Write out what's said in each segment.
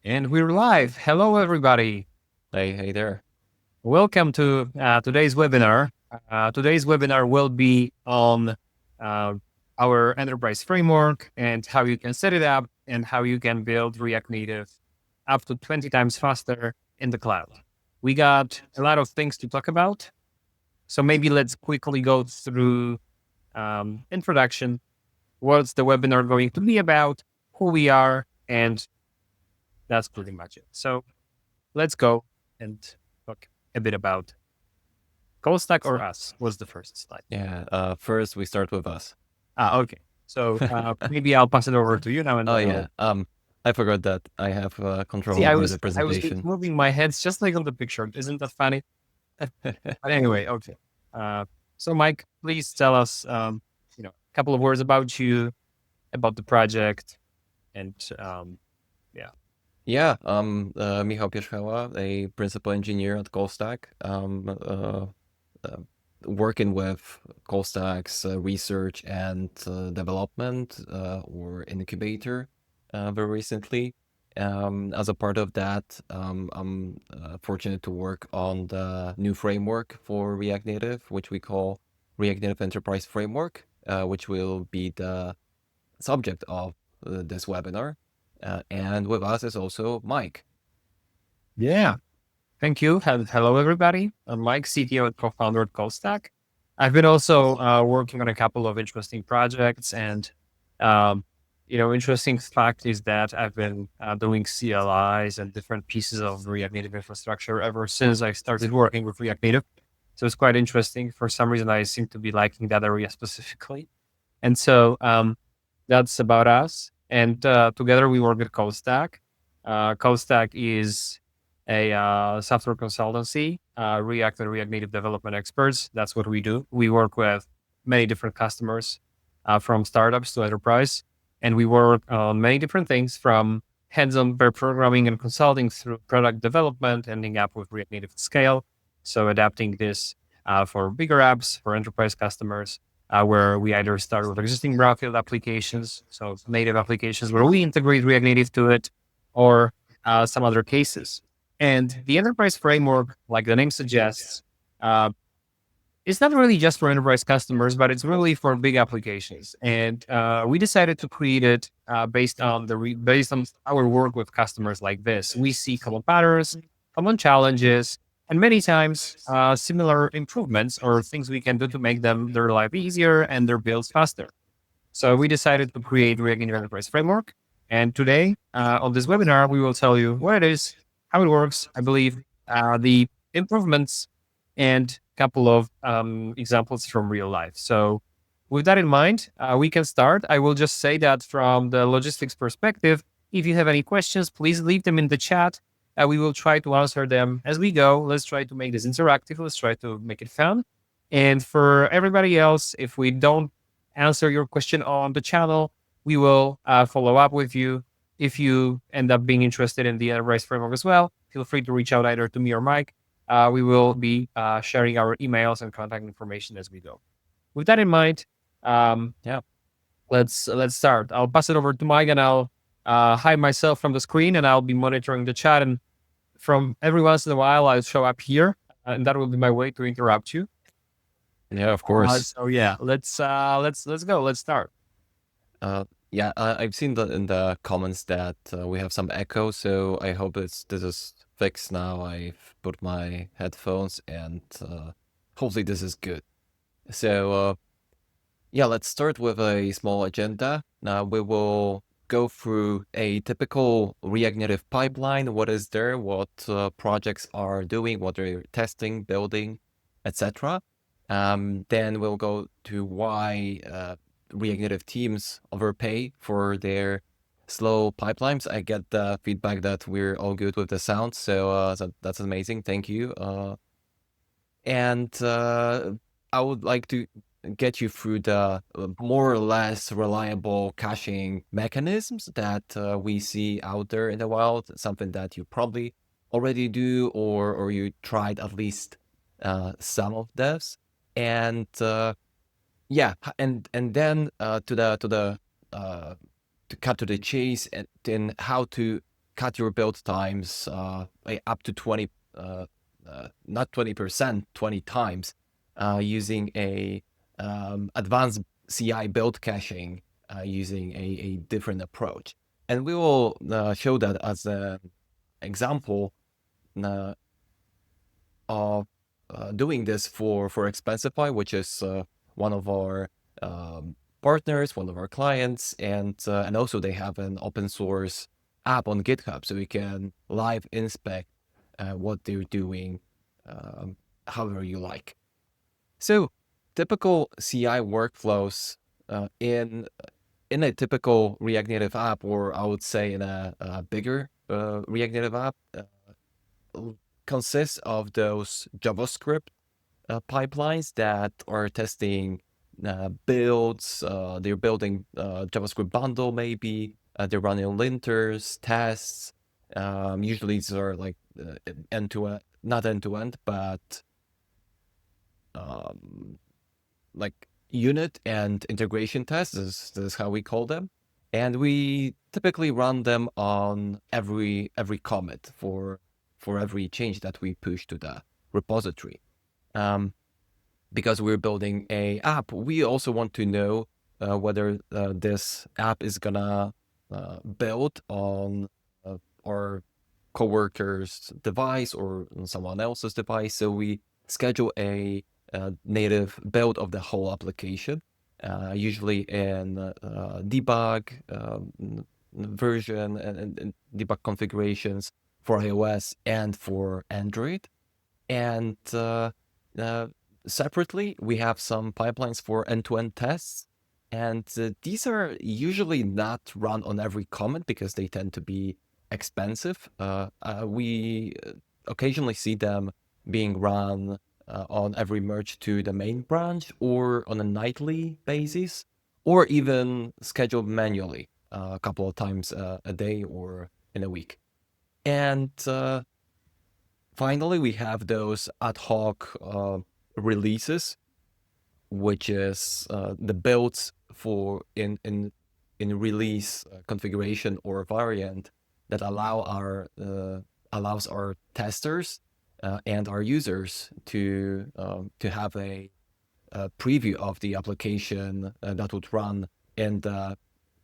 And we're live. Hello, everybody. Hey there. Welcome to today's webinar. Today's webinar will be on uh, our enterprise framework and how you can set it up and how you can build React Native up to 20 times faster in the cloud. We got a lot of things to talk about. So maybe let's quickly go through introduction. What's the webinar going to be about? Who we are, and that's pretty much it. So let's go and talk a bit about Callstack or us was the first slide. Yeah. First we start with us. Okay. So maybe I'll pass it over to you now, and Oh then yeah. I'll I forgot that I have see. control I over was the I was presentation. moving my heads just like on the picture. Isn't that funny? But anyway, okay. Uh, so Mike, please tell us, a couple of words about you, about the project, and yeah. Yeah. Michał Pierzchała, a principal engineer at Callstack. Uh, Working with Callstack's research and development or incubator very recently. As a part of that, I'm fortunate to work on the new framework for React Native, which we call React Native Enterprise Framework, which will be the subject of this webinar. And with us is also Mike. Yeah. Thank you. Hello, everybody. I'm Mike, CTO and co-founder at Callstack. I've been also working on a couple of interesting projects, and interesting fact is that I've been doing CLIs and different pieces of React Native infrastructure ever since I started working with React Native. So it's quite interesting. For some reason, I seem to be liking that area specifically, and so that's about us. And together we work at Callstack. Callstack is a software consultancy, React and React Native development experts. That's what we do. We work with many different customers, from startups to enterprise, and we work on many different things from hands-on pair programming and consulting through product development, ending up with React Native at scale. So adapting this for bigger apps, for enterprise customers, where we either start with existing brownfield applications, so native applications where we integrate React Native to it, or some other cases. And the enterprise framework, like the name suggests, uh, it's not really just for enterprise customers, but it's really for big applications. And we decided to create it based on our work with customers like this. We see common patterns, common challenges, and many times similar improvements or things we can do to make their life easier and their builds faster. So we decided to create React Native Enterprise Framework. And today, on this webinar, we will tell you what it is, how it works, I believe, the improvements, and a couple of examples from real life. So with that in mind, we can start. I will just say that from the logistics perspective, if you have any questions, please leave them in the chat. We will try to answer them as we go. Let's try to make this interactive. Let's try to make it fun. And for everybody else, if we don't answer your question on the channel, we will follow up with you. If you end up being interested in the enterprise framework as well, feel free to reach out either to me or Mike. We will be sharing our emails and contact information as we go. With that in mind, Yeah. let's start. I'll pass it over to Mike, and I'll hide myself from the screen, and I'll be monitoring the chat. And from every once in a while, I'll show up here, and that will be my way to interrupt you. Yeah, of course. So yeah, let's go. Let's start. Yeah, I've seen that in the comments that we have some echo, so I hope this is fixed now. I've put my headphones and hopefully this is good. So yeah, let's start with a small agenda. Now we will go through a typical React Native pipeline. What is there? What projects are doing? What they're testing, building, etc. Then we'll go to why React Native teams overpay for their slow pipelines. I get the feedback that we're all good with the sound, so that's amazing. Thank you. And I would like to get you through the more or less reliable caching mechanisms that we see out there in the wild, something that you probably already do or you tried at least some of those. And yeah, and then to cut to the chase and then how to cut your build times up to 20, not 20%, 20 times using a advanced CI build caching using a different approach. And we will show that as an example of doing this for Expensify, which is one of our partners, one of our clients, and also they have an open source app on GitHub, so you can live inspect what they're doing, however you like. So typical CI workflows in a typical React Native app, or I would say in a bigger React Native app, consists of those JavaScript pipelines that are testing builds. They're building JavaScript bundle, maybe. They're running linters, tests. Usually these are like end to end, not end to end, but like unit and integration tests. This is how we call them. And we typically run them on every commit for every change that we push to the repository. Because we're building a app, we also want to know whether this app is gonna build on our coworker's device or on someone else's device. So we schedule a native build of the whole application, usually in debug version and debug configurations for iOS and for Android. And separately, we have some pipelines for end-to-end tests. And these are usually not run on every commit because they tend to be expensive. We occasionally see them being run on every merge to the main branch, or on a nightly basis, or even scheduled manually a couple of times a day or in a week. And finally, we have those ad hoc releases, which is the builds for in release configuration or variant that allows our testers and our users to have a preview of the application that would run in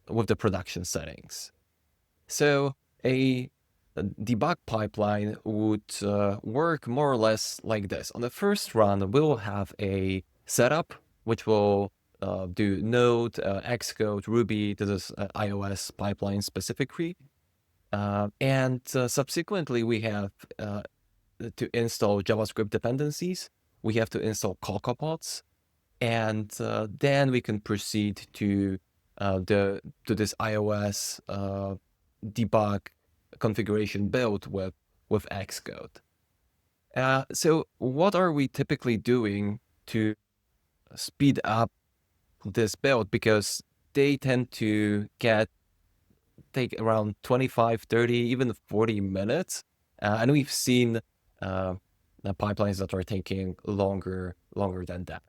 with the production settings. So a debug pipeline would work more or less like this. On the first run, we'll have a setup, which will do Node, Xcode, Ruby. This is iOS pipeline specifically. And subsequently, we have to install JavaScript dependencies. We have to install CocoaPods. And then we can proceed to this iOS debug configuration build with Xcode. So what are we typically doing to speed up this build? Because they tend to take around 25, 30, even 40 minutes. And we've seen pipelines that are taking longer than that.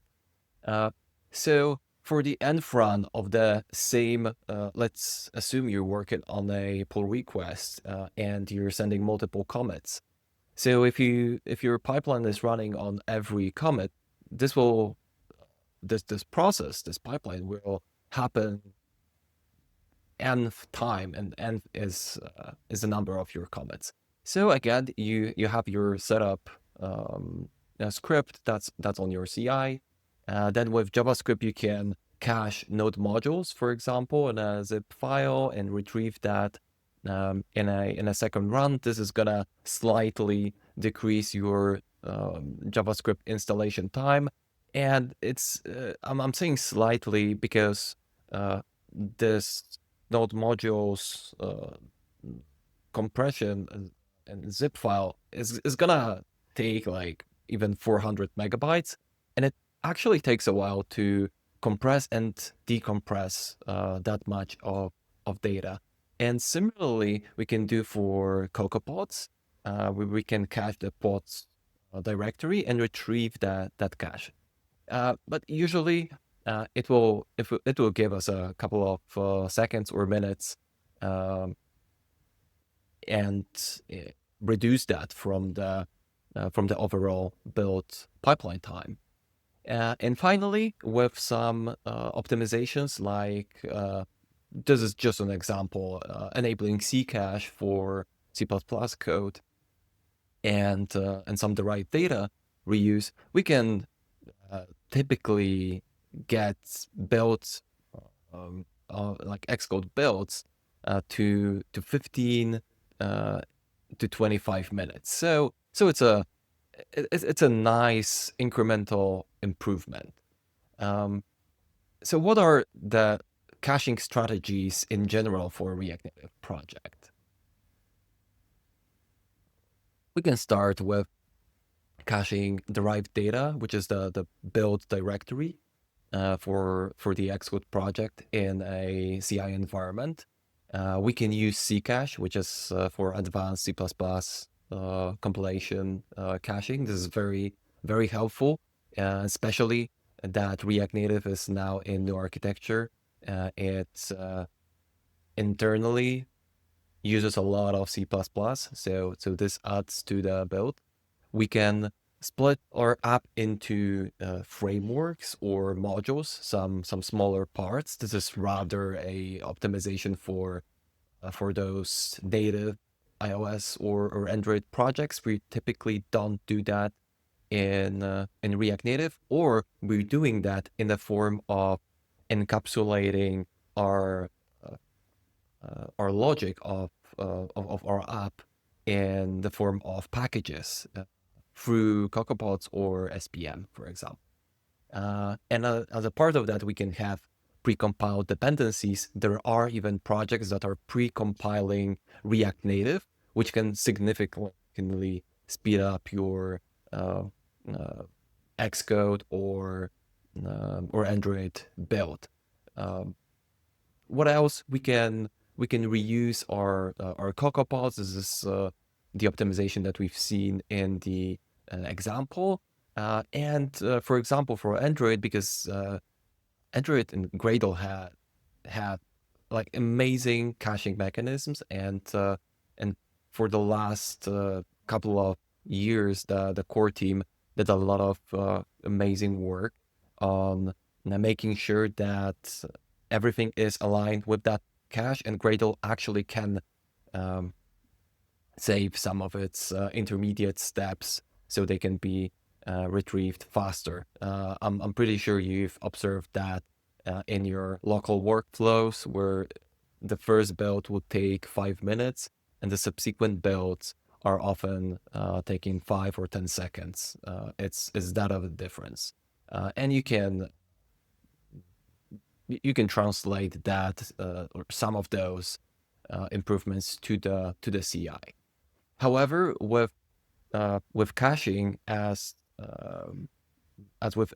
So for the end run of the same, let's assume you're working on a pull request and you're sending multiple commits. So if your pipeline is running on every commit, this pipeline will happen nth time, and nth is the number of your commits. So again, you have your setup script that's on your CI. Then with JavaScript, you can cache node modules, for example, in a zip file and retrieve that in a second run. This is gonna slightly decrease your JavaScript installation time, and it's I'm saying slightly because this node modules compression and zip file is gonna take like even 400 megabytes, and it actually takes a while to compress and decompress that much of data. And similarly, we can do for CocoaPods. We can cache the pods directory and retrieve that cache. But usually, it will give us a couple of seconds or minutes and reduce that from the overall build pipeline time. And finally, with some optimizations like this is just an example, enabling Ccache for C++ code and some derived data reuse, we can typically get builds like Xcode builds to 15 to 25 minutes. So it's a nice incremental improvement. So what are the caching strategies in general for a React Native project? We can start with caching derived data, which is the build directory for the Xcode project in a CI environment. We can use Ccache, which is for advanced C++ compilation caching. This is very, very helpful, especially that React Native is now in new architecture. It internally uses a lot of C++, so this adds to the build. We can split our app into frameworks or modules, some smaller parts. This is rather a optimization for those native iOS or Android projects. We typically don't do that in React Native, or we're doing that in the form of encapsulating our logic of our app in the form of packages through CocoaPods or SPM, for example. And as a part of that, we can have precompiled dependencies. There are even projects that are pre-compiling React Native, which can significantly speed up your Xcode or Android build. What else? We can reuse our CocoaPods. This is the optimization that we've seen in the example. And for example, for Android, because Android and Gradle had like amazing caching mechanisms, and for the last couple of years, the core team did a lot of amazing work on making sure that everything is aligned with that cache, and Gradle actually can save some of its intermediate steps so they can be retrieved faster. I'm pretty sure you've observed that in your local workflows, where the first build would take 5 minutes and the subsequent builds are often taking 5 or 10 seconds. It's that of a difference. And you can translate that or some of those improvements to the CI. However, with caching, as with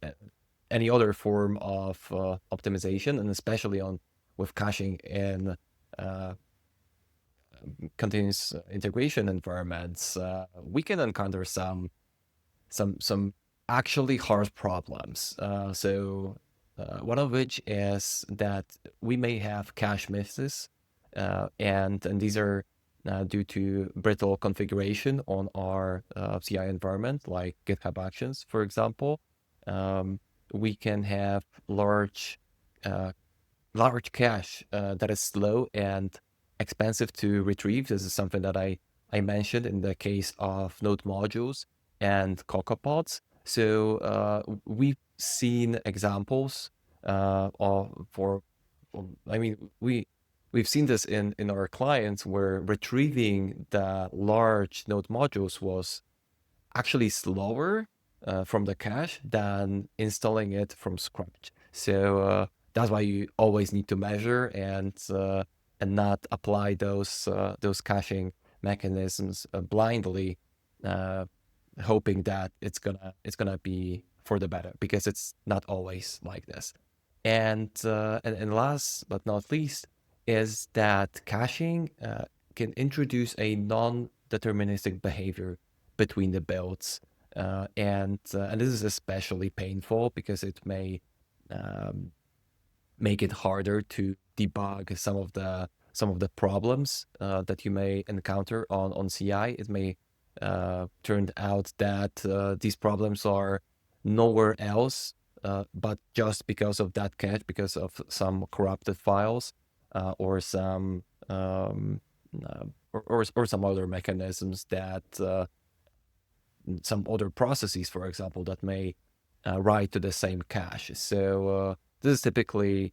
any other form of optimization, and especially with caching in continuous integration environments, we can encounter some actually hard problems. So one of which is that we may have cache misses, and these are due to brittle configuration on our CI environment, like GitHub Actions, for example. We can have large cache that is slow and expensive to retrieve. This is something that I mentioned in the case of node modules and CocoaPods. So we've seen examples we've seen this in our clients, where retrieving the large node modules was actually slower from the cache than installing it from scratch. So that's why you always need to measure and not apply those caching mechanisms blindly, hoping that it's gonna be for the better, because it's not always like this. And last but not least is that caching can introduce a non-deterministic behavior between the builds, and this is especially painful because it may make it harder to debug some of the some of the problems that you may encounter on CI. It may turn out that these problems are nowhere else, but just because of that cache, because of some corrupted files or some or some other mechanisms that some other processes, for example, that may write to the same cache. So this is typically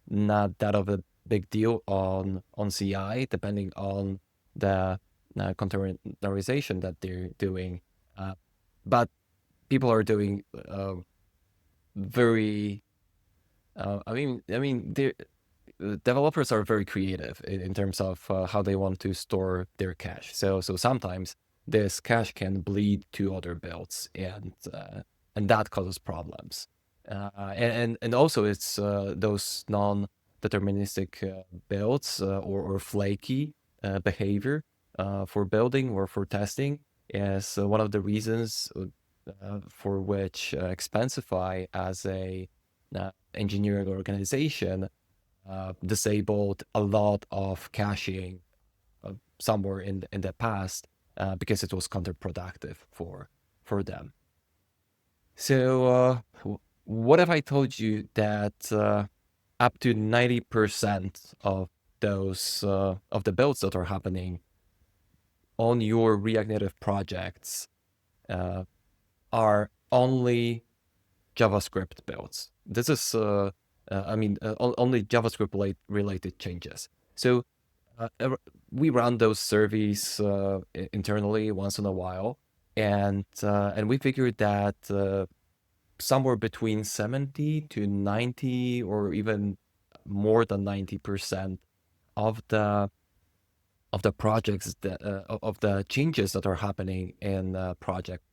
not that of a big deal on CI, depending on the containerization that they're doing. But people are doing very. Developers are very creative in terms of how they want to store their cache. So sometimes this cache can bleed to other builds, and that causes problems. And also it's those non-deterministic builds or flaky behavior for building or for testing is one of the reasons for which Expensify as a engineering organization disabled a lot of caching somewhere in the past because it was counterproductive for them. So what if I told you that up to 90% of those of the builds that are happening on your React Native projects are only JavaScript builds? This is only JavaScript related changes. So we run those surveys internally once in a while, and we figured that somewhere between 70 to 90, or even more than 90% of the projects of the changes that are happening in the project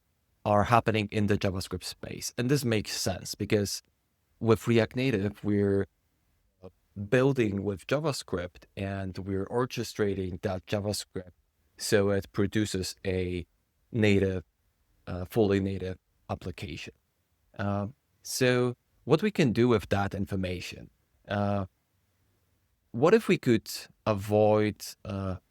are happening in the JavaScript space. And this makes sense because with React Native, we're building with JavaScript and we're orchestrating that JavaScript so it produces a native, fully native application. So what we can do with that information, what if we could avoid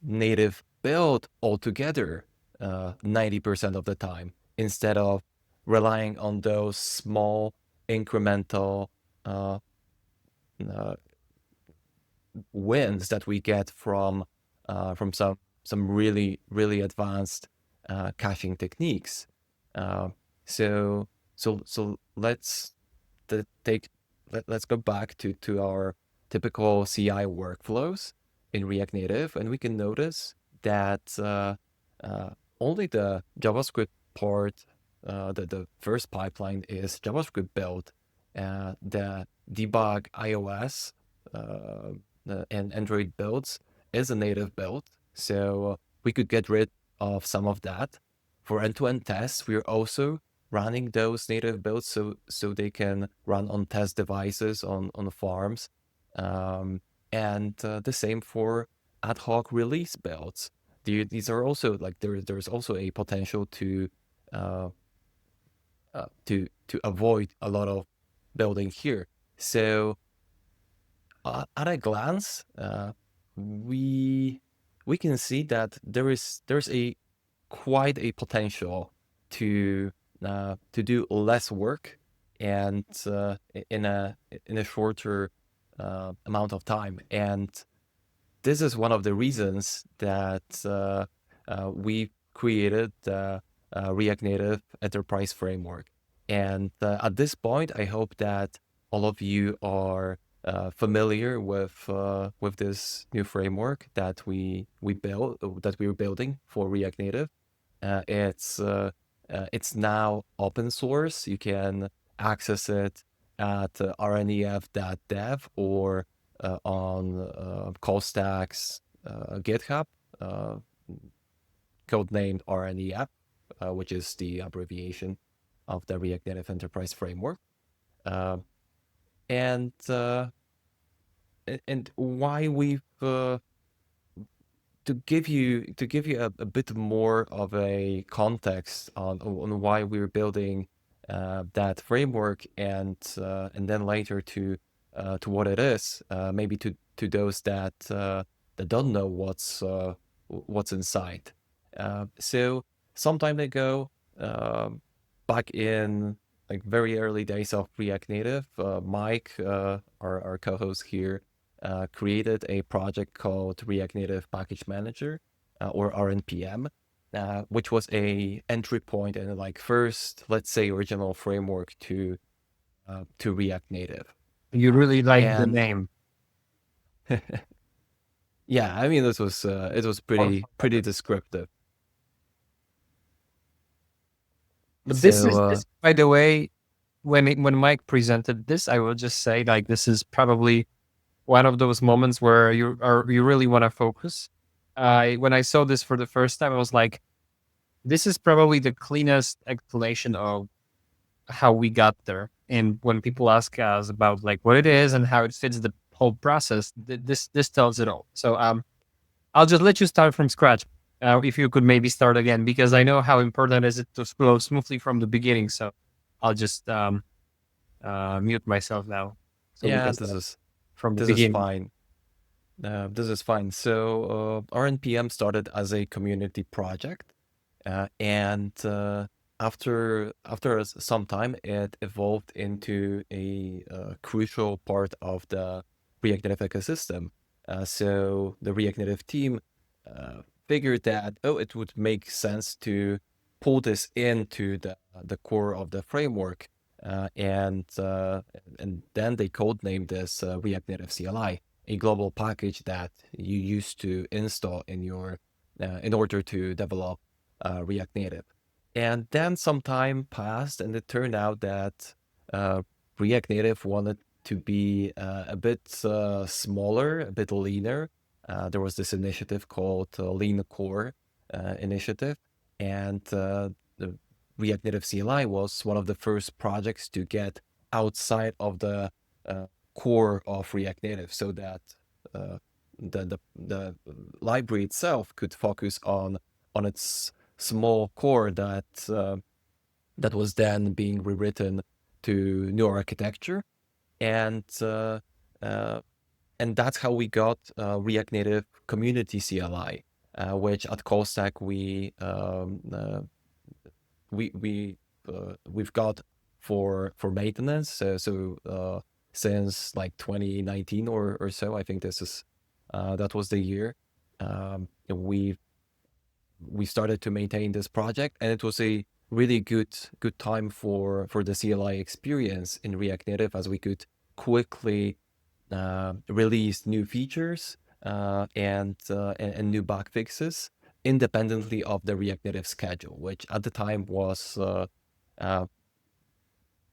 native build altogether 90% of the time, instead of relying on those small incremental wins that we get from some really advanced caching techniques. So let's let's go back to our typical CI workflows in React Native, and we can notice that only the JavaScript part, the first pipeline is JavaScript build. The debug iOS and Android builds is a native build, so we could get rid of some of that. For end-to-end tests, we're also running those native builds so they can run on test devices on farms, and the same for ad hoc release builds. These are also like there's also a potential to avoid a lot of building here. So at a glance, we can see that there's quite a potential to do less work and in a shorter amount of time. And this is one of the reasons that we created the React Native Enterprise Framework. And at this point, I hope that all of you are familiar with this new framework that we built, that we're building for React Native. It's now open source. You can access it at rnef.dev or on Callstack's GitHub, codenamed RNEF, which is the abbreviation of the React Native Enterprise Framework. And why we've to give you a bit more of a context on why we're building that framework, and then later to what it is, maybe to those that that don't know what's inside. So some time ago, back in like very early days of React Native, Mike, our co-host here, created a project called React Native Package Manager, or RNPM, which was a entry point and like first, let's say, original framework to React Native. You really like the And name. yeah, I mean, this was it was Or- pretty descriptive. But this So is this, by the way, when Mike presented this, I will just say like this is probably one of those moments where you really want to focus. When I saw this for the first time, I was like, this is probably the cleanest explanation of how we got there. And when people ask us about like what it is and how it fits the whole process, this tells it all. So I'll just let you start from scratch. If you could maybe start again, because I know how important is it to flow smoothly from the beginning. So I'll just mute myself now, so we yeah, can this start is from the this is beginning. fine. This is fine. So RNPM started as a community project, and after some time, it evolved into a crucial part of the React Native ecosystem. So the React Native team figured that it would make sense to pull this into the core of the framework, and then they codenamed this React Native CLI, a global package that you used to install in your in order to develop React Native. And then some time passed, and it turned out that uh, React Native wanted to be a bit smaller, a bit leaner. There was this initiative called Lean Core initiative, and the React Native CLI was one of the first projects to get outside of the core of React Native, so that uh, the library itself could focus on its small core that was then being rewritten to new architecture, and uh, uh, and that's how we got React Native Community CLI, which at Callstack we've got for maintenance. So since like 2019 or so, I think that was the year. We started to maintain this project, and it was a really good time for the CLI experience in React Native, as we could quickly release new features and new bug fixes independently of the React Native schedule, which at the time was uh,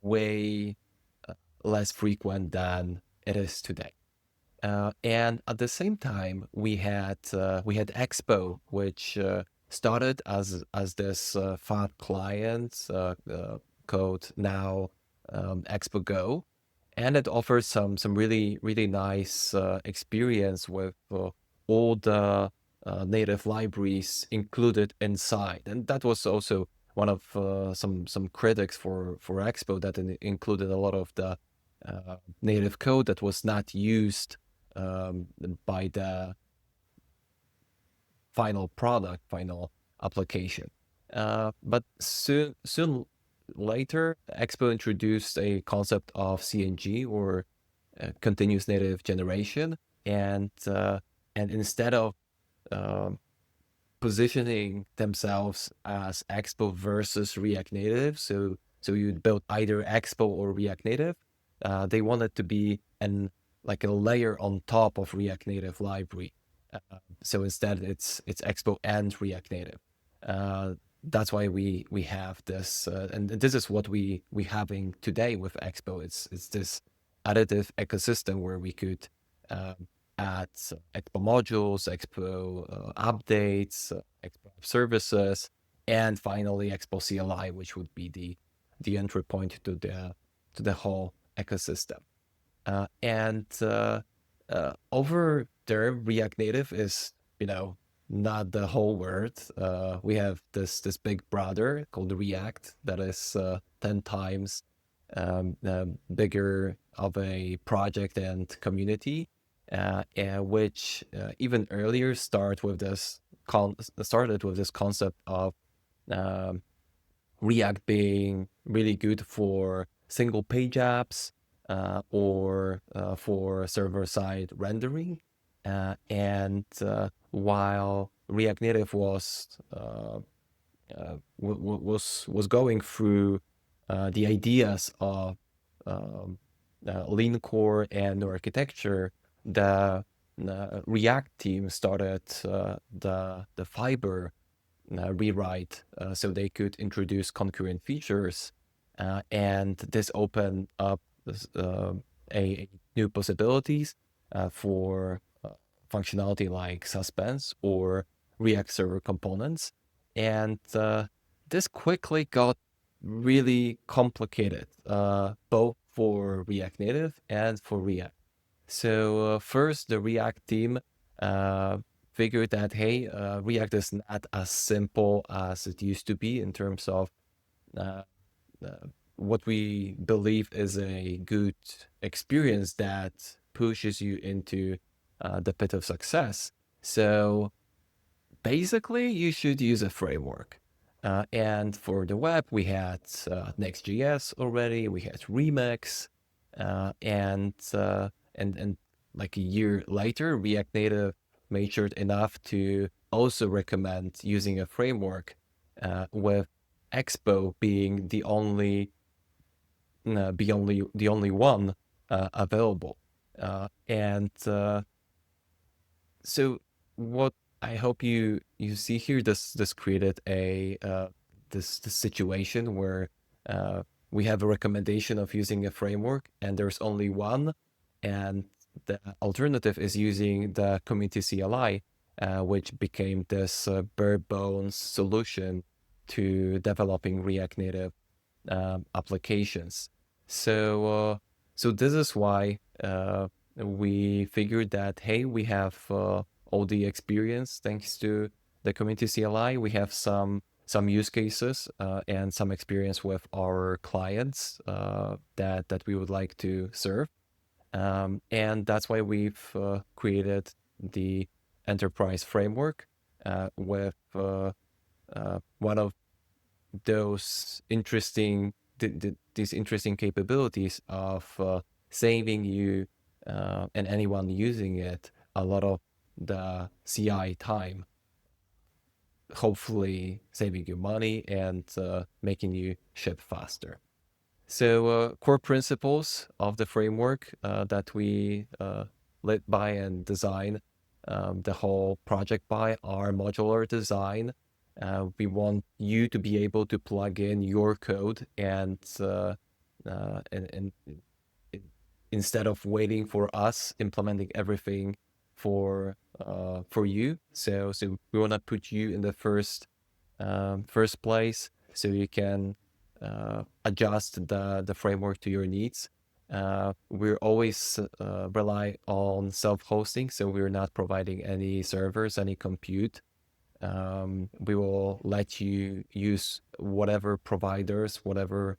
way less frequent than it is today. And at the same time, we had Expo, which started as this fat client code, now Expo Go, and it offers some really nice experience with all the native libraries included inside. And that was also one of some critics for Expo, that included a lot of the native code that was not used um, by the final product, final application. But soon later, Expo introduced a concept of CNG, or continuous native generation, and instead of um, positioning themselves as Expo versus React Native, so you'd build either Expo or React Native, they wanted to be like a layer on top of React Native library. So instead, it's Expo and React Native. Uh, that's why we have this, and this is what we having today with Expo. It's this additive ecosystem where we could add Expo modules, Expo updates, Expo services, and finally Expo CLI, which would be the entry point to the whole ecosystem. And over there, React Native is, not the whole world. We have this big brother called React that is 10 times bigger of a project and community. which even earlier started with this concept of um, React being really good for single page apps or for server-side rendering. And while React Native was going through the ideas of um, lean core and architecture, the React team started the Fiber rewrite so they could introduce concurrent features, and this opened up a new possibilities for functionality like suspense or React Server components. And this quickly got really complicated, both for React Native and for React. So first, the React team uh, figured that, hey, React is not as simple as it used to be in terms of uh, uh, what we believe is a good experience that pushes you into the pit of success. So basically, you should use a framework. And for the web, we had Next.js already. We had Remix, and like a year later, React Native matured enough to also recommend using a framework, with Expo being the only one available. And so what I hope you see here, this created a this situation where uh, we have a recommendation of using a framework and there's only one, and the alternative is using the Community CLI, which became this bare bones solution to developing React Native applications. So so this is why we figured that, hey, we have all the experience thanks to the Community CLI. We have some use cases and some experience with our clients that we would like to serve, and that's why we've created the enterprise framework with one of those these interesting capabilities of saving you and anyone using it a lot of the CI time, hopefully saving you money and making you ship faster. So core principles of the framework that we lit by and design the whole project by are modular design. We want you to be able to plug in your code and instead of waiting for us implementing everything for you. So we want to put you in the first place so you can adjust the framework to your needs. We're always rely on self-hosting, so we're not providing any servers, any compute. We will let you use whatever providers, whatever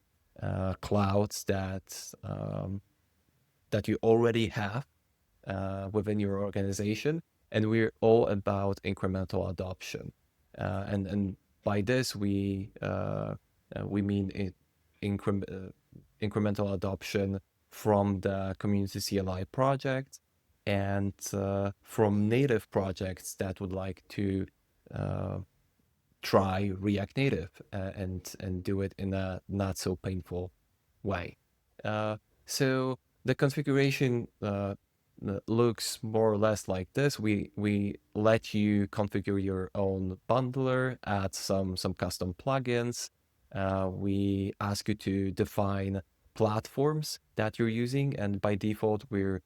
clouds that you already have within your organization, and we're all about incremental adoption. And by this we mean incremental adoption from the Community CLI project and from native projects that would like to uh, try React Native and do it in a not so painful way. So the configuration looks more or less like this. We let you configure your own bundler, add some custom plugins. We ask you to define platforms that you're using, and by default, we're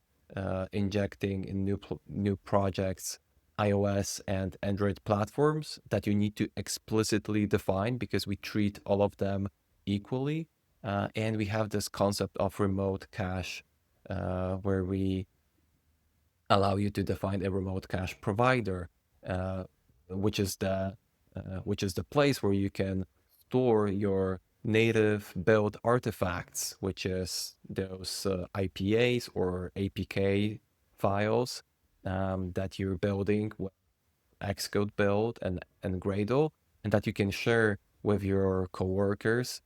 injecting in new projects iOS and Android platforms that you need to explicitly define because we treat all of them equally. And we have this concept of remote cache where we allow you to define a remote cache provider, uh, which is the place where you can store your native build artifacts, which is those IPAs or APK files that you're building with Xcode build and Gradle, and that you can share with your coworkers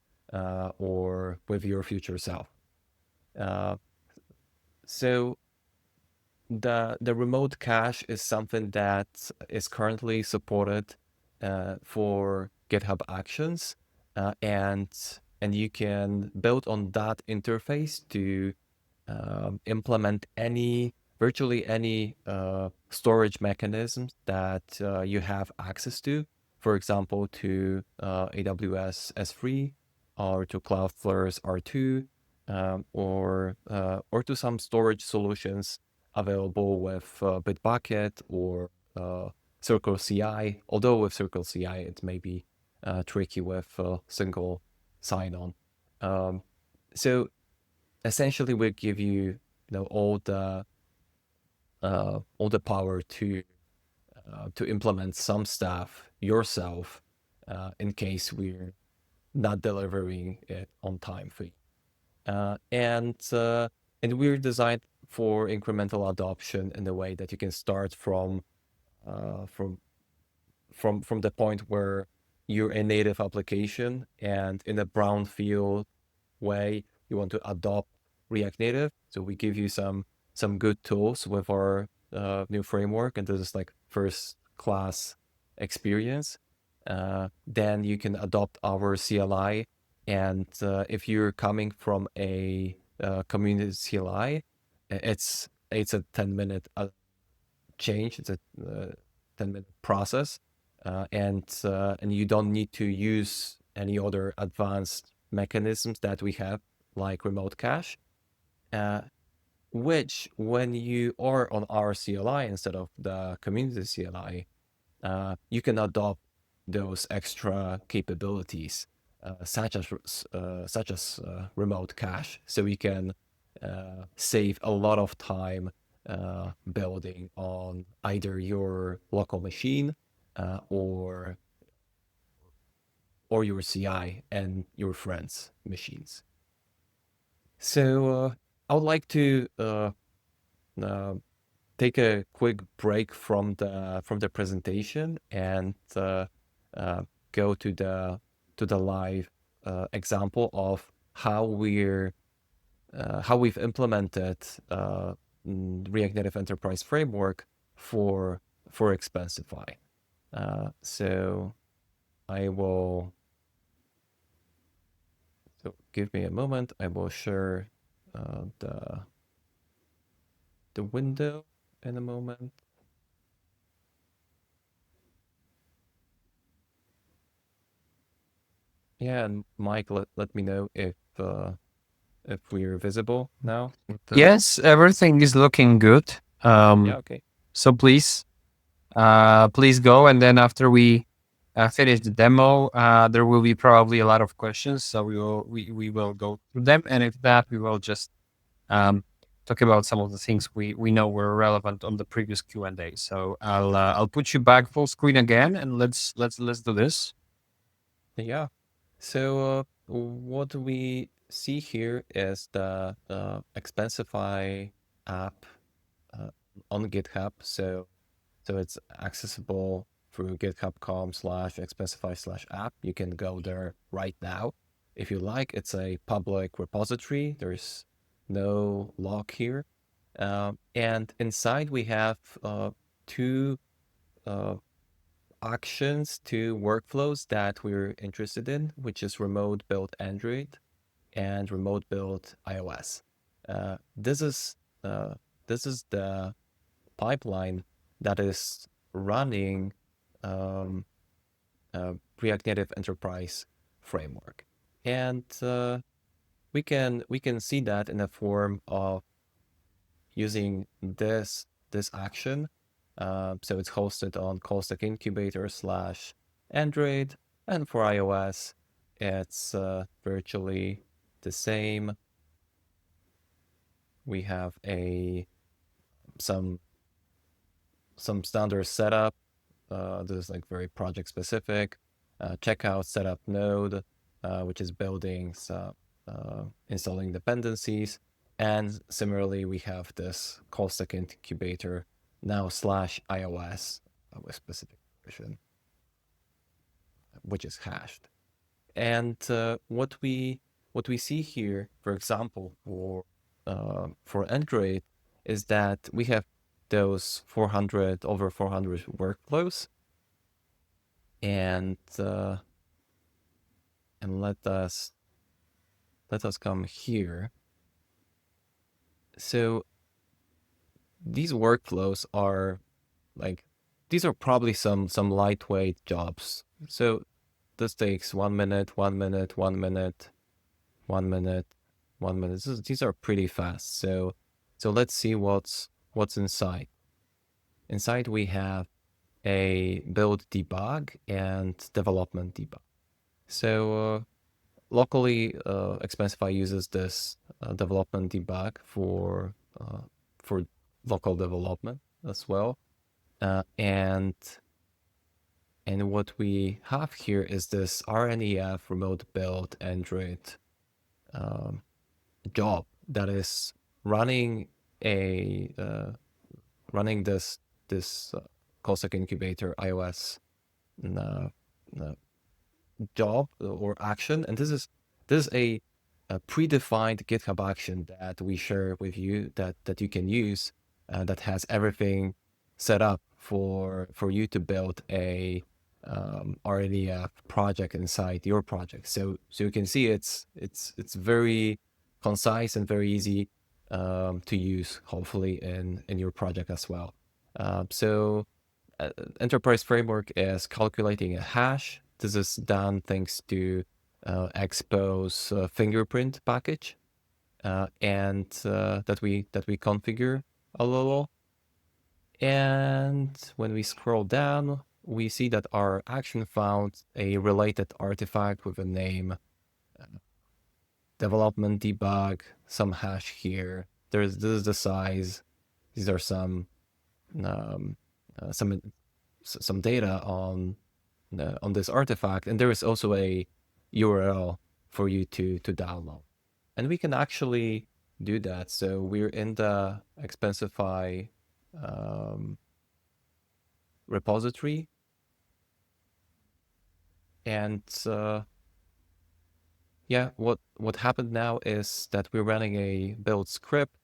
or with your future self. So the remote cache is something that is currently supported for GitHub Actions, and you can build on that interface to implement virtually any storage mechanisms that you have access to. For example, to AWS S3 or to Cloudflare's R2, or to some storage solutions available with Bitbucket or Circle CI. Although with Circle CI, it may be tricky with single sign-on. So essentially, we give you, all the power to implement some stuff yourself in case we're not delivering it on time for you. And we're designed for incremental adoption in a way that you can start from the point where you're a native application, and in a brownfield way you want to adopt React Native. So we give you some good tools with our new framework, and this is like first class experience. Then you can adopt our CLI, and if you're coming from a community CLI, it's a 10-minute change. It's a 10-minute process, and you don't need to use any other advanced mechanisms that we have, like remote cache, which when you are on our CLI instead of the community CLI, you can adopt those extra capabilities, such as remote cache, so you can save a lot of time building on either your local machine or your CI and your friends' machines. So I would like to take a quick break from the presentation and go to the live example of how we've implemented React Native Enterprise Framework for Expensify. So I will. So give me a moment. I will share the window in a moment. Yeah, and Mike, let me know if we're visible now. Yes, everything is looking good. Yeah, okay. So please go, and then after we finish the demo, there will be probably a lot of questions. So we will go through them, and if that, we will just talk about some of the things we know were relevant on the previous Q&A. So I'll put you back full screen again, and let's do this. Yeah. So what we see here is the Expensify app on GitHub. So it's accessible through github.com/expensify/app. You can go there right now if you like. It's a public repository. There's no lock here. And inside we have two actions, two workflows that we're interested in, which is remote build Android and remote build iOS. This is the pipeline that is running React Native Enterprise Framework, and we can see that in the form of using this action. So it's hosted on Callstack Incubator /Android, and for iOS, it's virtually the same. We have some standard setup. This is like very project specific. Checkout setup node, which is building installing dependencies. And similarly, we have this Callstack incubator now /iOS with specific version, which is hashed. And what we see here, for example, for Android, is that we have those over 400 workflows, and let us come here. So these workflows are like, these are probably some lightweight jobs. So this takes 1 minute, 1 minute, 1 minute, 1 minute, 1 minute. These are pretty fast. So let's see what's inside. Inside we have a build debug and development debug. So locally, Expensify uses this development debug for local development as well. And what we have here is this RNEF remote build Android job that is running this Callstack incubator iOS job or action, and this is a predefined GitHub action that we share with you that you can use, that has everything set up for you to build a RNEF project inside your project. So you can see it's very concise and very easy to use, hopefully in your project as well. So enterprise framework is calculating a hash. This is done thanks to expose fingerprint package, and that we configure a little. And when we scroll down, we see that our action found a related artifact with a name, development debug, some hash here. This is the size. These are some data on this artifact, and there is also a URL for you to download. And we can actually do that. So we're in the Expensify repository, and yeah, what happened now is that we're running a build script.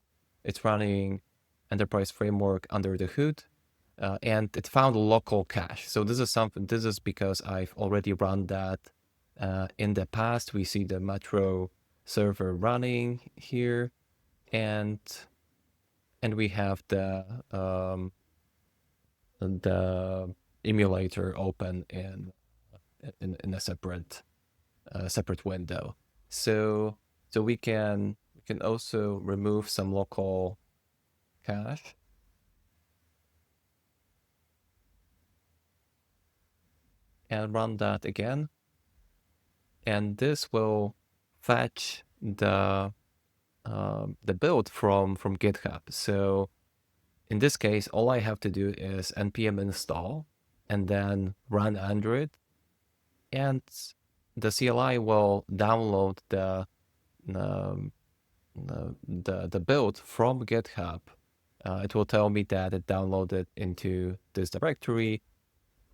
It's running enterprise framework under the hood, and it found a local cache. So this is because I've already run that in the past. We see the Metro server running here, and we have the emulator open in a separate window. So we can also remove some local cache and run that again, and this will fetch the build from GitHub. So in this case, all I have to do is npm install and then run Android, and the CLI will download the build from GitHub. It will tell me that it downloaded into this directory,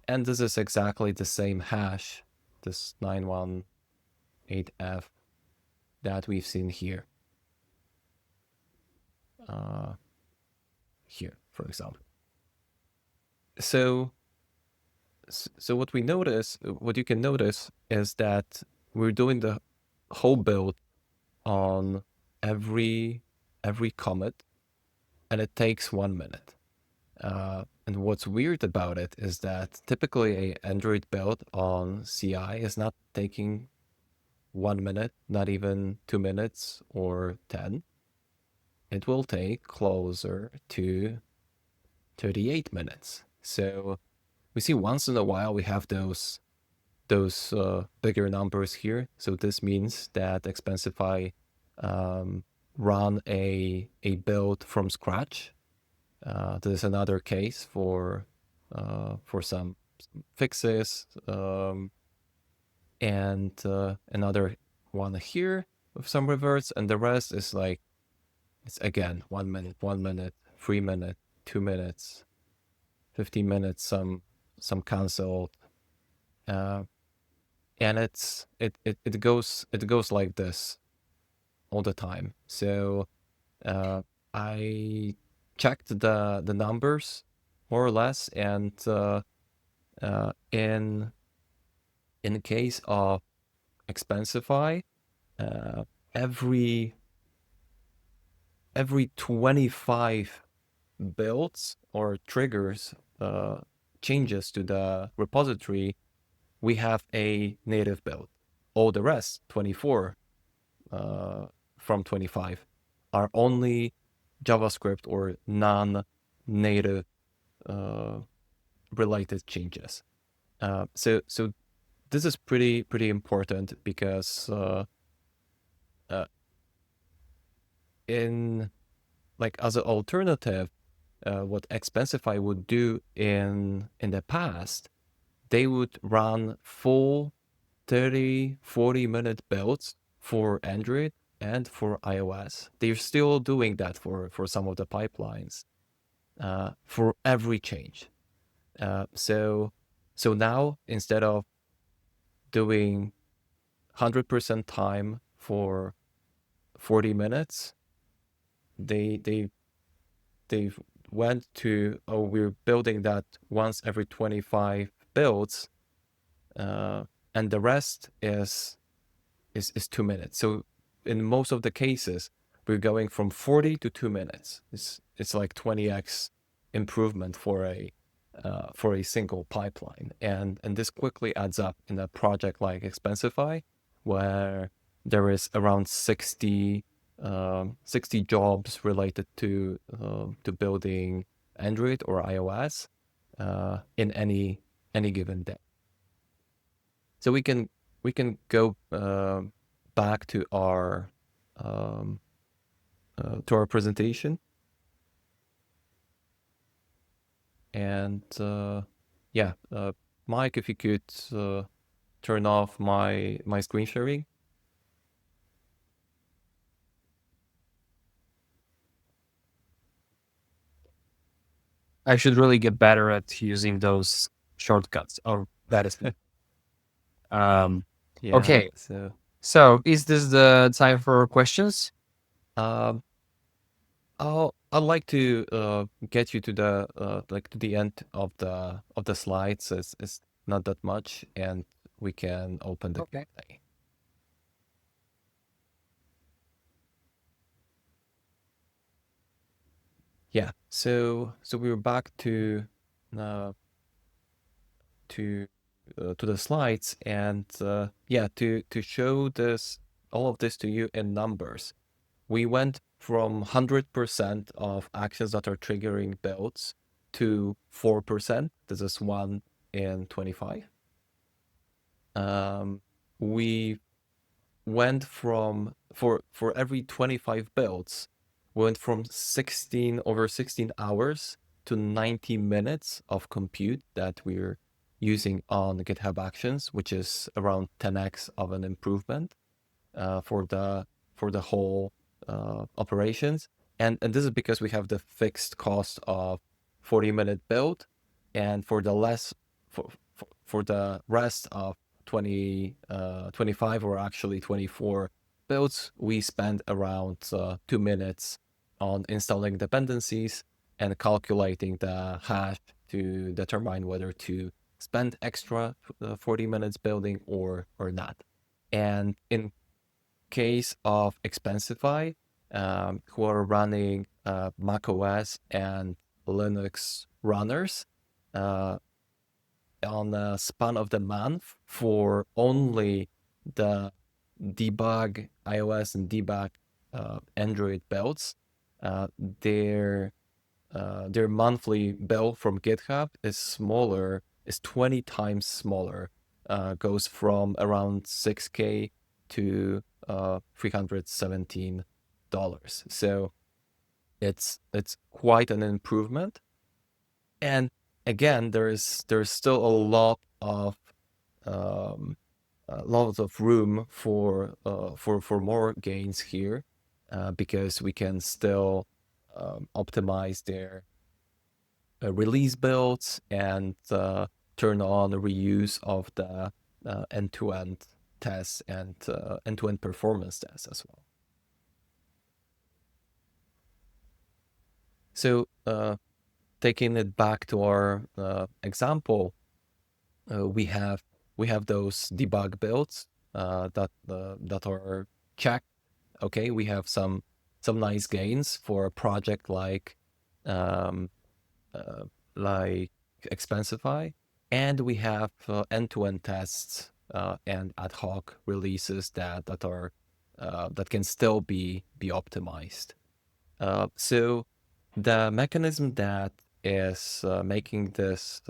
and this is exactly the same hash, this 918F that we've seen here. Here, for example. So what you can notice is that we're doing the whole build on every commit, and it takes 1 minute. And what's weird about it is that typically a Android build on CI is not taking 1 minute, not even 2 minutes or 10. It will take closer to 38 minutes. So we see once in a while we have those bigger numbers here. So this means that Expensify run a build from scratch. There's another case for some fixes, and another one here with some reverts, and the rest is like It's again 1 minute, 1 minute, 3 minutes, 2 minutes, 15 minutes, some cancelled, and it goes like this all the time. So I checked the numbers more or less, and in case of Expensify, every 25 builds or triggers changes to the repository, we have a native build. All the rest, 24 from 25, are only JavaScript or non-native related changes. So this is pretty important, because in like as an alternative, what Expensify would do in the past, they would run full 30-40 minute builds for Android and for iOS. They're still doing that for some of the pipelines, for every change. So now, instead of doing 100% time for 40 minutes, they went to, oh, we're building that once every 25 builds, and the rest is 2 minutes. So in most of the cases, we're going from 40 to 2 minutes. It's like 20x improvement for a single pipeline, and this quickly adds up in a project like Expensify, where there is around 60 jobs related to building Android or iOS in any given day. So we can go back to our presentation, and yeah, Mike, if you could turn off my screen sharing. I should really get better at using those shortcuts. Oh, that is. Yeah. Okay. So is this the time for questions? I'd like to get you to the to the end of the slides. It's not that much, and we can open the Q&A. Yeah. So we're back to the slides, and yeah, to show this, all of this to you in numbers. We went from 100% of actions that are triggering builds to 4%. This is 1 in 25. We went from, for every 25 builds, went from 16 hours to 90 minutes of compute that we're using on GitHub Actions, which is around 10x of an improvement for the whole operations. And this is because we have the fixed cost of 40-minute build, and for the rest of 25 or actually 24 builds, we spend around 2 minutes on installing dependencies and calculating the hash to determine whether to spend extra 40 minutes building or not. And in case of Expensify, who are running macOS and Linux runners, on a span of the month, for only the debug iOS and debug Android builds, their monthly bill from GitHub is smaller, is 20 times smaller, goes from around 6K to $317. So it's quite an improvement. And again, there's still a lot of room for more gains here. because we can still optimize their release builds and turn on the reuse of the end-to-end tests and end-to-end performance tests as well. So taking it back to our example, we have those debug builds that are checked. Okay, we have some nice gains for a project um, like Expensify, and we have end-to-end tests and ad hoc releases that are that can still be optimized. So the mechanism that is making this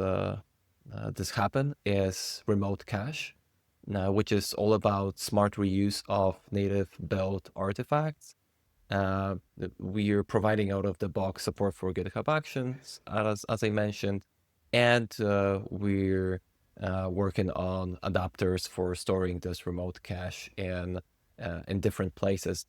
this happen is remote cache, which is all about smart reuse of native built artifacts. We are providing out of the box support for GitHub Actions, as I mentioned, and we're working on adapters for storing this remote cache in different places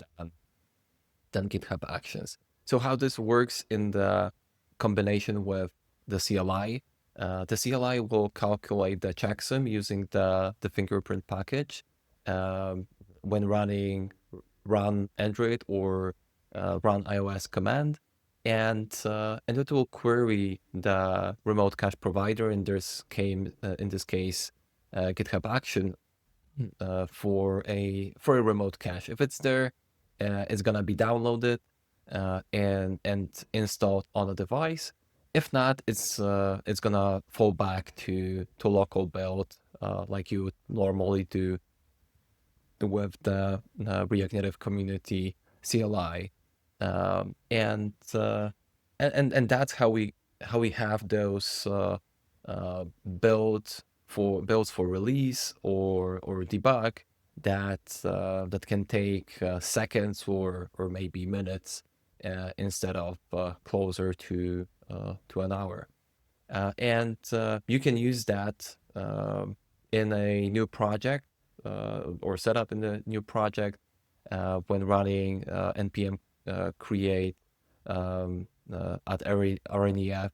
than GitHub Actions. So how this works in the combination with the CLI, the CLI will calculate the checksum using the fingerprint package when running run Android or run iOS command, and it will query the remote cache provider. In this case, GitHub Action for a remote cache. If it's there, it's gonna be downloaded and installed on a device. If not, it's gonna fall back to local build like you would normally do with the React Native Community CLI, and that's how we have those builds for release or debug that can take seconds or maybe minutes instead of closer to an hour. And you can use that in a new project or set up in the new project when running npm create at RNEF/app.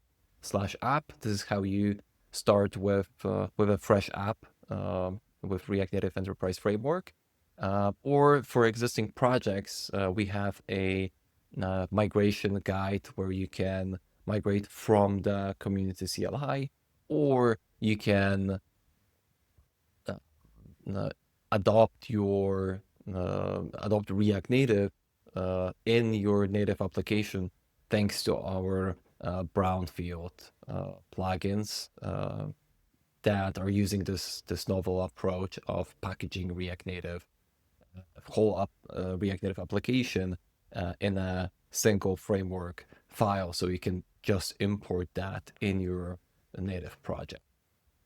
This is how you start with a fresh app with React Native Enterprise Framework. Or for existing projects, we have a migration guide where you can migrate from the Community CLI, or you can adopt React Native in your native application thanks to our brownfield plugins that are using this novel approach of packaging React Native React Native application in a single framework file, so you can just import that in your native project.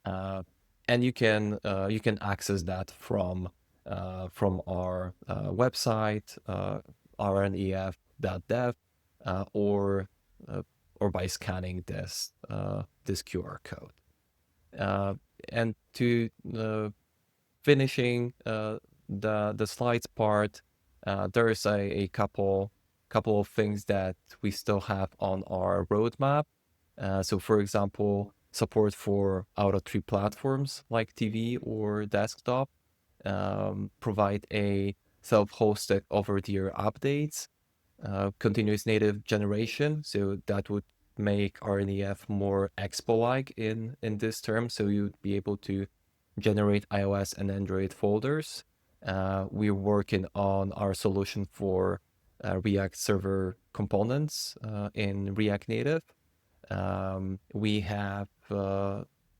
And you can access that from our website, rnef.dev, or by scanning this QR code. And to finishing the slides part, there's a couple of things that we still have on our roadmap. So, for example, support for out-of-tree platforms like TV or desktop, provide a self-hosted over-the-air updates, continuous native generation. So that would make RNEF more Expo-like in this term. So you'd be able to generate iOS and Android folders. We're working on our solution for React Server components in React Native. We have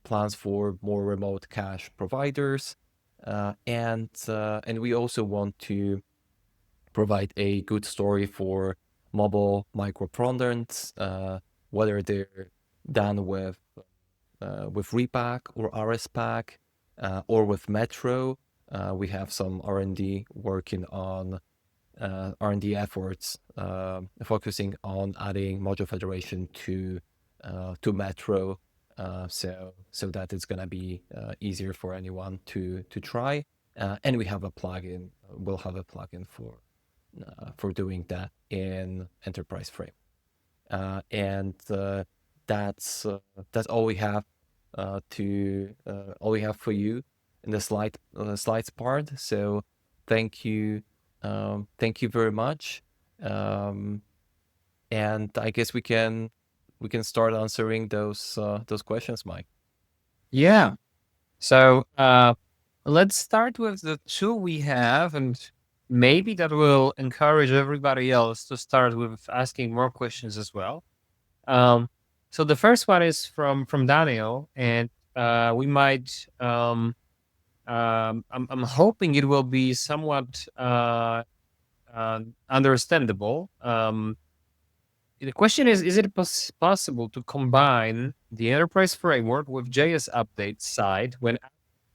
plans for more remote cache providers, and we also want to provide a good story for mobile microfrontends, whether they're done with Repack or RSPack or with Metro. We have some R&D working on R&D efforts focusing on adding module federation to Metro, so that it's gonna be easier for anyone to try. And we have a plugin. We'll have a plugin for doing that in enterprise frame. And that's all we have all we have for you in the slides part. So thank you very much. And I guess we can start answering those questions, Mike. Yeah. So let's start with the two we have, and maybe that will encourage everybody else to start with asking more questions as well. Um, so the first one is from Daniel, and we might. I'm hoping it will be somewhat understandable. The question is it possible to combine the enterprise framework with JS update side when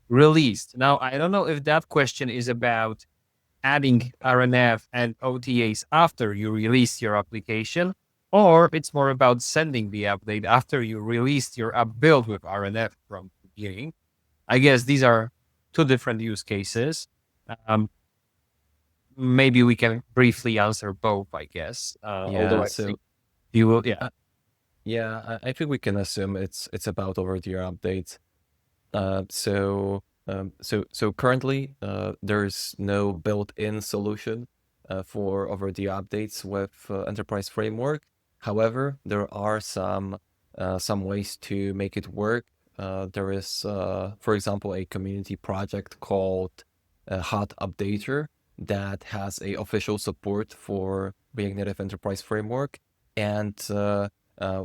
released? Now, I don't know if that question is about adding RNF and OTAs after you release your application, or it's more about sending the update after you released your app build with RNF from the beginning. I guess these are two different use cases. Um, Maybe we can briefly answer both, I guess. Although Yeah. I So think you will, yeah. yeah, I think we can assume it's about over-the-air updates. So currently, there's no built-in solution for over-the-air updates with Enterprise Framework. However, there are some ways to make it work. There is, for example, a community project called Hot Updater that has a official support for React Native Enterprise Framework, and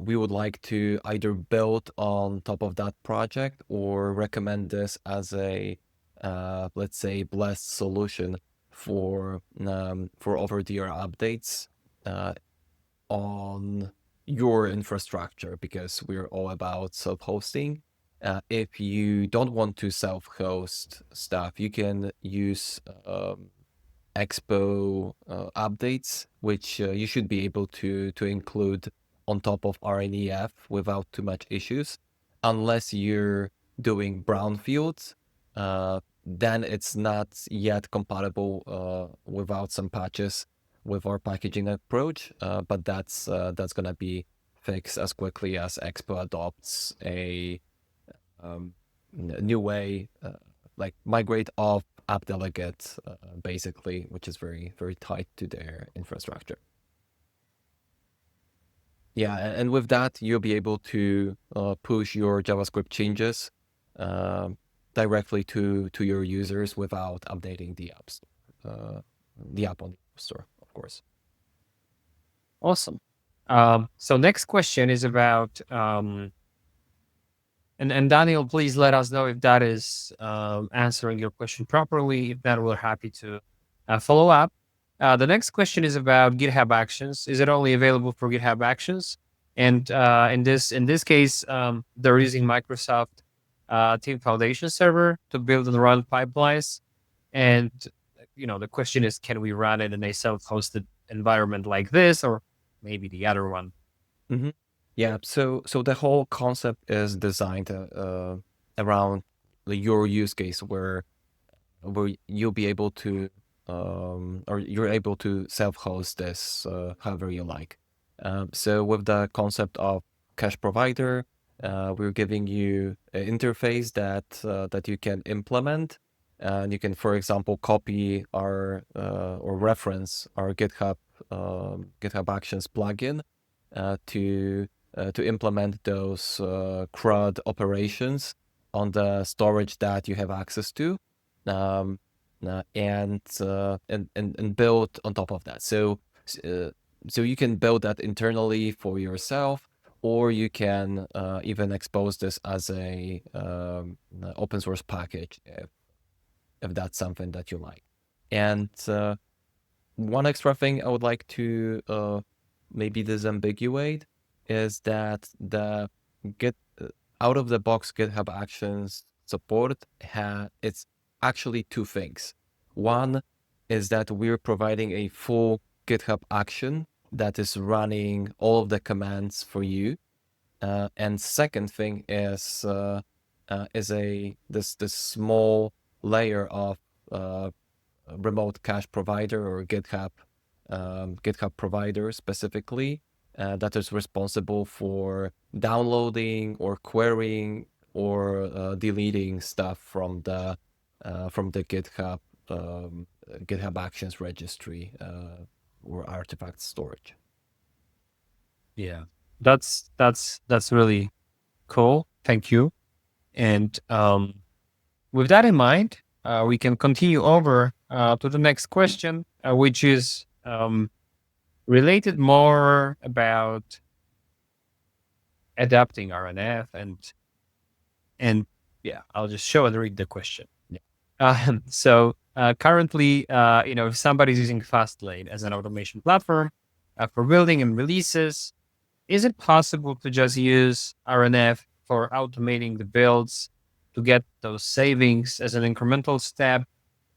we would like to either build on top of that project or recommend this as a, let's say, blessed solution for over-the-air updates on your infrastructure, because we're all about self-hosting. If you don't want to self-host stuff, you can use Expo updates, which you should be able to include on top of RNEF without too much issues, unless you're doing brownfields. Then it's not yet compatible without some patches with our packaging approach, but that's gonna be fixed as quickly as Expo adopts a new way, like migrate off app delegate, basically, which is very, very tied to their infrastructure. Yeah, and with that, you'll be able to push your JavaScript changes directly to your users without updating the app on the App Store, of course. Awesome. So next question is about and Daniel, please let us know if that is answering your question properly. If not, we're happy to follow up. The next question is about GitHub Actions. Is it only available for GitHub Actions? And in this case, they're using Microsoft Team Foundation Server to build and run pipelines. And the question is, can we run it in a self-hosted environment like this, or maybe the other one? Mm-hmm. Yeah, so the whole concept is designed around your use case, where you'll be able to or you're able to self-host this however you like. So with the concept of cache provider, we're giving you an interface that you can implement, and you can, for example, copy our or reference our GitHub Actions plugin to implement those CRUD operations on the storage that you have access to, um, and build on top of that. So you can build that internally for yourself, or you can even expose this as a open source package if that's something that you like. And one extra thing I would like to maybe disambiguate is that the get out of the box GitHub Actions support it's actually two things. One is that we're providing a full GitHub action that is running all of the commands for you. And second thing is this small layer of remote cache provider or GitHub GitHub provider specifically that is responsible for downloading or querying or deleting stuff from the GitHub GitHub Actions registry or artifact storage. Yeah, that's really cool. Thank you. And with that in mind, we can continue over to the next question, which is related more about adapting RNF and yeah, I'll just show and read the question. Yeah. Currently, if somebody's using Fastlane as an automation platform for building and releases, is it possible to just use RNF for automating the builds to get those savings as an incremental step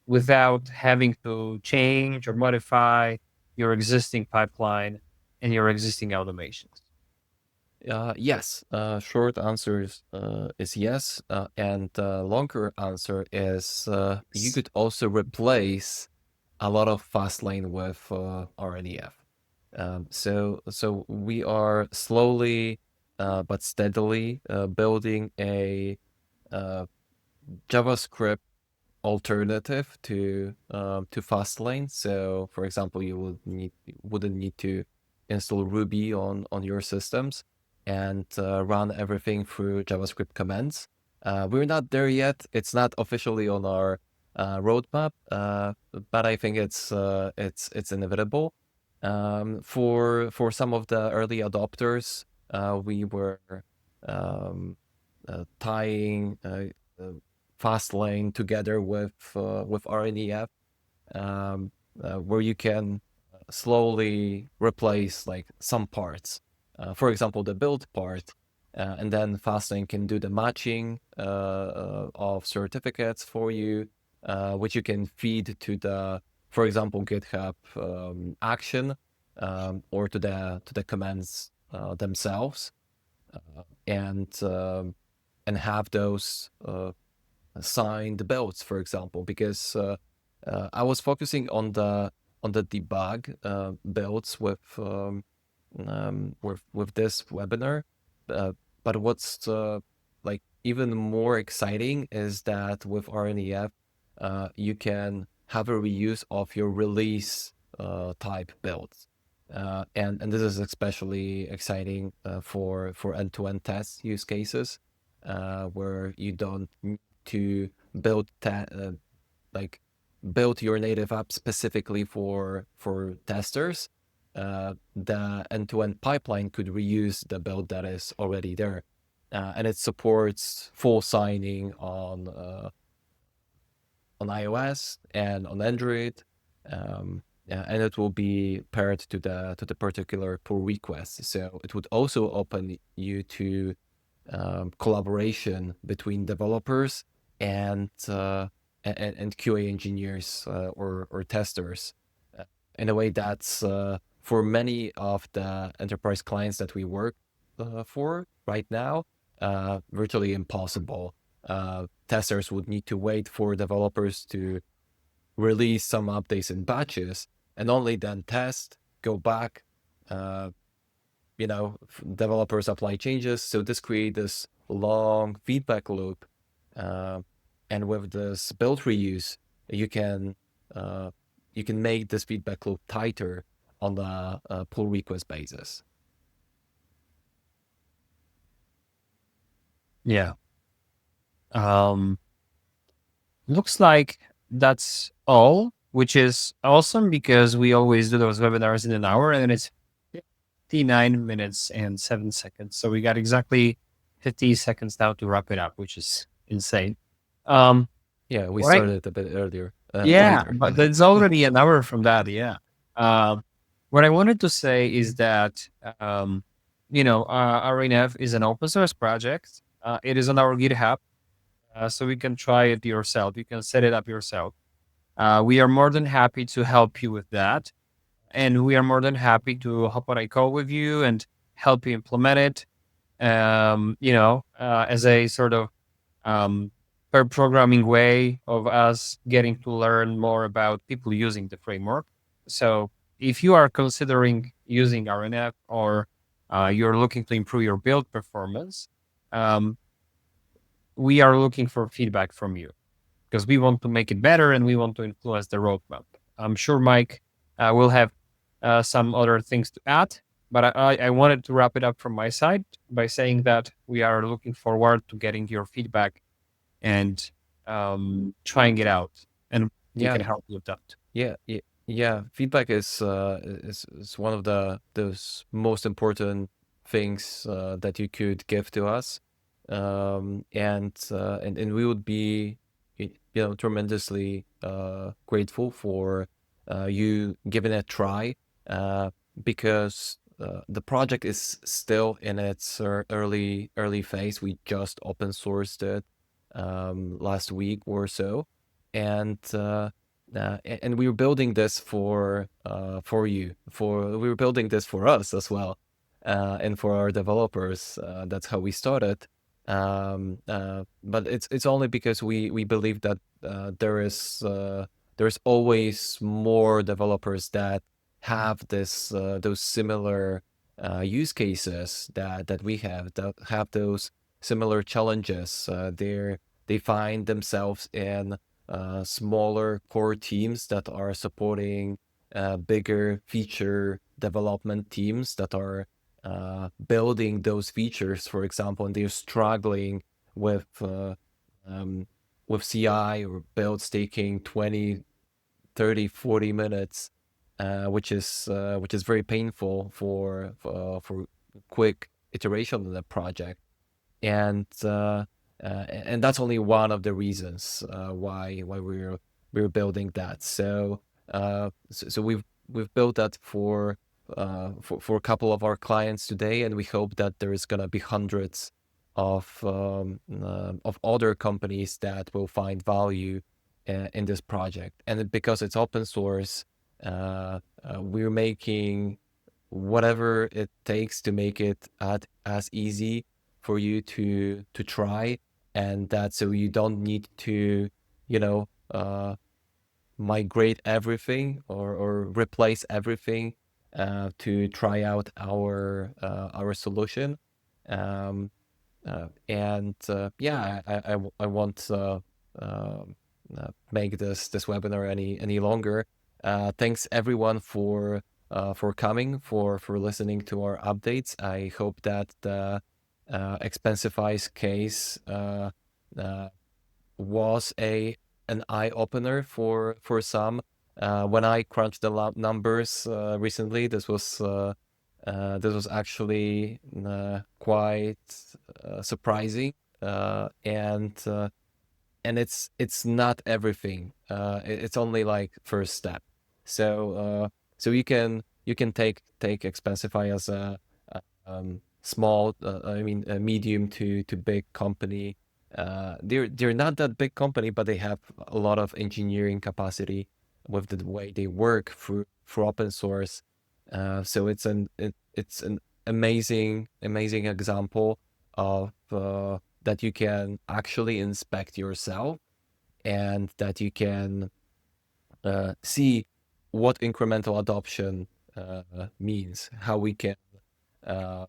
without having to change or modify your existing pipeline and your existing automations? Yes. Short answer is yes, and longer answer is you could also replace a lot of Fastlane with RNEF. So we are slowly but steadily building a JavaScript alternative to Fastlane. So, for example, you wouldn't need to install Ruby on your systems and run everything through JavaScript commands. We're not there yet. It's not officially on our roadmap, but I think it's inevitable. For some of the early adopters, we were um, tying Fastlane together with RNEF, where you can slowly replace like some parts. For example, the build part, and then Fastlane can do the matching of certificates for you, which you can feed to the, for example, GitHub action or to the commands themselves, and have those signed builds, for example, because I was focusing on the debug builds with this webinar, but what's like even more exciting is that with RNEF, you can have a reuse of your release type builds. And this is especially exciting for end-to-end test use cases, where you don't need to build like build your native app specifically for testers. The end-to-end pipeline could reuse the build that is already there, and it supports full signing on iOS and on Android. Yeah, and it will be paired to the particular pull request. So it would also open you to collaboration between developers and QA engineers or testers, in a way that's for many of the enterprise clients that we work for right now virtually impossible. Testers would need to wait for developers to release some updates in batches and only then test, go back, developers apply changes. So this creates this long feedback loop. And with this build reuse, you can make this feedback loop tighter on the pull request basis. Yeah. Looks like that's all, which is awesome because we always do those webinars in an hour and it's 59 minutes and 7 seconds. So we got exactly 50 seconds now to wrap it up, which is insane. Yeah, we What I- started a bit earlier. yeah, later. but it's already an hour from that. Yeah. What I wanted to say is that, RNF is an open source project. It is on our GitHub. So you can try it yourself. You can set it up yourself. We are more than happy to help you with that. And we are more than happy to hop on a call with you and help you implement it, as a sort of per programming way of us getting to learn more about people using the framework. So if you are considering using RNF or you're looking to improve your build performance, we are looking for feedback from you because we want to make it better and we want to influence the roadmap. I'm sure Mike will have some other things to add, but I wanted to wrap it up from my side by saying that we are looking forward to getting your feedback and trying it out, and we Yeah, can help you with that. yeah. Feedback is one of those most important things that you could give to us, and we would be tremendously grateful for you giving it a try, because the project is still in its early phase. We just open sourced it last week or so, and and we were building this for you. We were building this for us as well, and for our developers. That's how we started. But it's only because we believe that there's always more developers that have this those similar use cases that we have, that have those similar challenges. They find themselves in smaller core teams that are supporting bigger feature development teams that are building those features, for example, and they're struggling with um, CI or builds taking 20, 30, 40 minutes, which is very painful for quick iteration of the project. And that's only one of the reasons why we're building that. So we've built that for a couple of our clients today, and we hope that there is gonna be hundreds of other companies that will find value in this project. And because it's open source, we're making whatever it takes to make it as easy for you to try, and that so you don't need to, you know, migrate everything or replace everything to try out our solution. Um, yeah, I won't make this webinar any longer. Thanks everyone for coming, for listening to our updates. I hope that the Expensify's case was an eye opener for some. When I crunched the numbers recently, this was actually quite surprising, and it's not everything. It's only like first step. So you can take Expensify as a small, I mean, a medium to big company. They're not that big company, but they have a lot of engineering capacity with the way they work through open source. So it's an amazing example of that you can actually inspect yourself, and that you can see what incremental adoption means, how we can uh,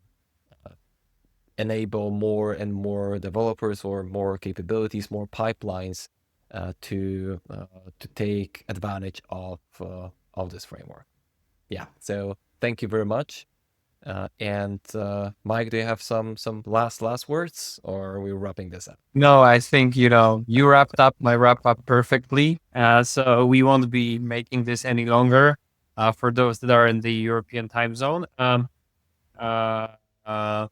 enable more and more developers or more capabilities, more pipelines to take advantage of this framework. Yeah. So thank you very much. And Mike, do you have some last words, or are we wrapping this up? No, I think you wrapped up my wrap up perfectly. So we won't be making this any longer. For those that are in the European time zone, uh, uh,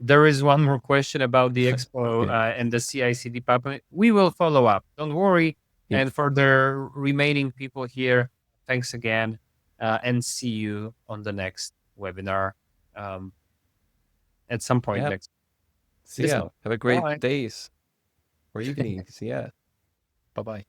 there is one more question about the expo Okay. and the CI/CD pipeline. We will follow up. Don't worry. Yeah. And for the remaining people here, thanks again, and see you on the next webinar um, at some point Yeah. next See this ya. month. Have a great Bye. days or evenings. Yeah. Bye bye.